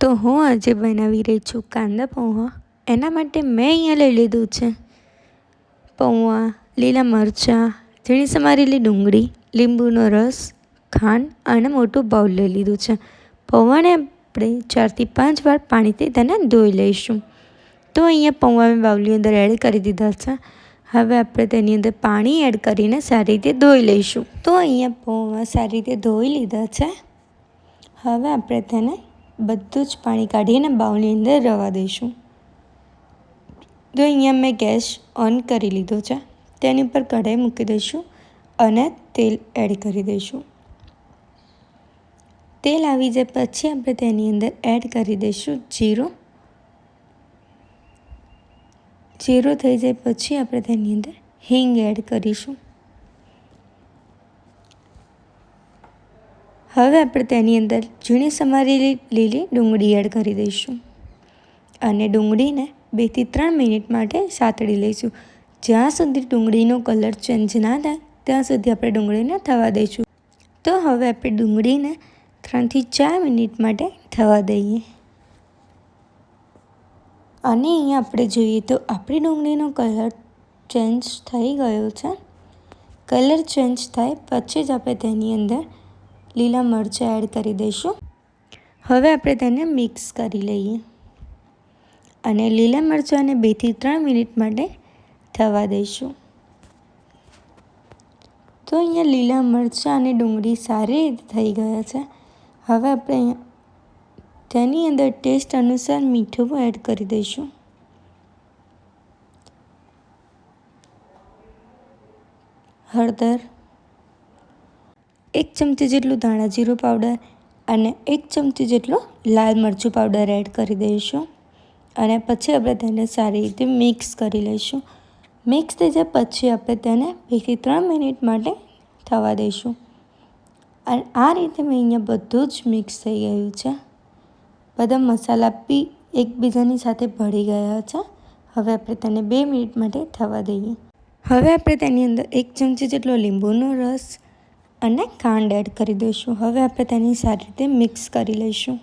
તો હું આજે બનાવી રહી છું કાંદા પૌવા. એના માટે મેં અહીંયા લઈ લીધું છે પૌવા, લીલા મરચાં, ઝીણી સમારેલી ડુંગળી, લીંબુનો રસ, ખાંડ અને મોટું બાઉલ લઈ લીધું છે. પૌવાને આપણે 4 થી 5 વાર પાણીથી તેને ધોઈ લઈશું. તો અહીંયા પૌવા મેં બાઉલની અંદર એડ કરી દીધા છે. હવે આપણે તેની અંદર પાણી એડ કરીને સારી રીતે ધોઈ લઈશું. તો અહીંયા પૌવા સારી રીતે ધોઈ લીધા છે. હવે આપણે તેને બધું જ પાણી કાઢીને બાઉલની અંદર રવા દઈશું. તો અહીંયા મેં ગેસ ઓન કરી લીધો છે. તેની ઉપર કઢાઈ મૂકી દઈશું અને તેલ એડ કરી દઈશું. તેલ આવી જાય પછી આપણે તેની અંદર એડ કરી દઈશું જીરું. જીરું થઈ જાય પછી આપણે તેની અંદર હિંગ એડ કરીશું. હવે આપણે તેની અંદર ઝીણી સમારેલી લીલી ડુંગળી એડ કરી દઈશું અને ડુંગળીને 2 થી 3 મિનિટ માટે સાતળી લઈશું. જ્યાં સુધી ડુંગળીનો કલર ચેન્જ ના થાય ત્યાં સુધી આપણે ડુંગળીને થવા દઈશું. તો હવે આપણે ડુંગળીને 3 થી 4 મિનિટ માટે થવા દઈએ. અને અહીંયા આપણે જોઈએ તો આપણી ડુંગળીનો કલર ચેન્જ થઈ ગયો છે. કલર ચેન્જ થાય પછી જ આપણે તેની અંદર લીલા મરચાં એડ કરી દઈશું. હવે આપણે તેને મિક્સ કરી લઈએ અને લીલા મરચાંને 2 થી 3 મિનિટ માટે થવા દઈશું. તો અહીંયા લીલા મરચાં અને ડુંગળી સારી રીતે થઈ ગયા છે. હવે આપણે તેની અંદર ટેસ્ટ અનુસાર મીઠું એડ કરી દઈશું. હળદર, 1 ચમચી જેટલું ધાણા જીરું પાવડર અને 1 ચમચી જેટલો લાલ મરચું પાવડર એડ કરી દઈશું અને પછી આપણે તેને સારી રીતે મિક્સ કરી લઈશું. મિક્સ થઈ જાય પછી આપણે તેને 2 થી 3 મિનિટ માટે થવા દઈશું. અને આ રીતે મેં અહીંયા બધું જ મિક્સ થઈ ગયું છે. બધા મસાલા બી એકબીજાની સાથે ભળી ગયા છે. હવે આપણે તેને 2 મિનિટ માટે થવા દઈએ. હવે આપણે તેની અંદર 1 ચમચી જેટલો લીંબુનો રસ અને ખાંડ એડ કરી દઈશું. હવે આપણે તેને સારી રીતે મિક્સ કરી લઈશું.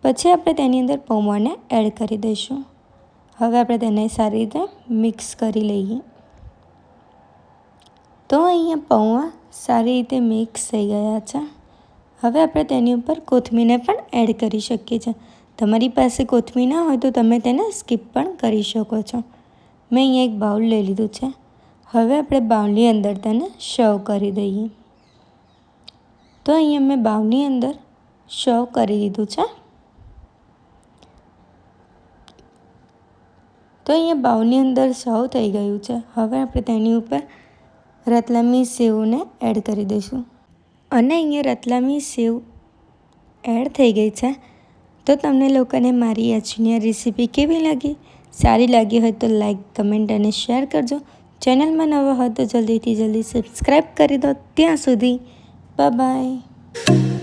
પછી આપણે તેની અંદર પૌવાને એડ કરી દઈશું. હવે આપણે તેને સારી રીતે મિક્સ કરી લઈએ. તો અહીંયા પૌવા સારી રીતે મિક્સ થઈ ગયા છે. હવે આપણે તેની ઉપર કોથમીરને પણ એડ કરી શકીએ છીએ. તમારી પાસે કોથમીર ના હોય તો તમે તેને સ્કીપ પણ કરી શકો છો. મેં અહીંયા એક બાઉલ લઈ લીધું છે. હવે આપણે બાઉલની અંદર તેને સર્વ કરી દઈએ. તો અહીંયા મેં બાઉલની અંદર સર્વ કરી દીધું છે. તો અહીંયા બાઉલની અંદર સર્વ થઈ ગયું છે. હવે આપણે તેની ઉપર રતલામી સેવને એડ કરી દઈશું અને અહીંયા રતલામી સેવ એડ થઈ ગઈ છે. તો તમને લોકોને મારી આજની આ રેસીપી કેવી લાગી? સારી લાગી હોય તો લાઈક, કમેન્ટ અને શેર કરજો. ચેનલમાં નવા હોય તો જલ્દીથી જલ્દી સબસ્ક્રાઈબ કરી દો. ત્યાં સુધી બાય બાય.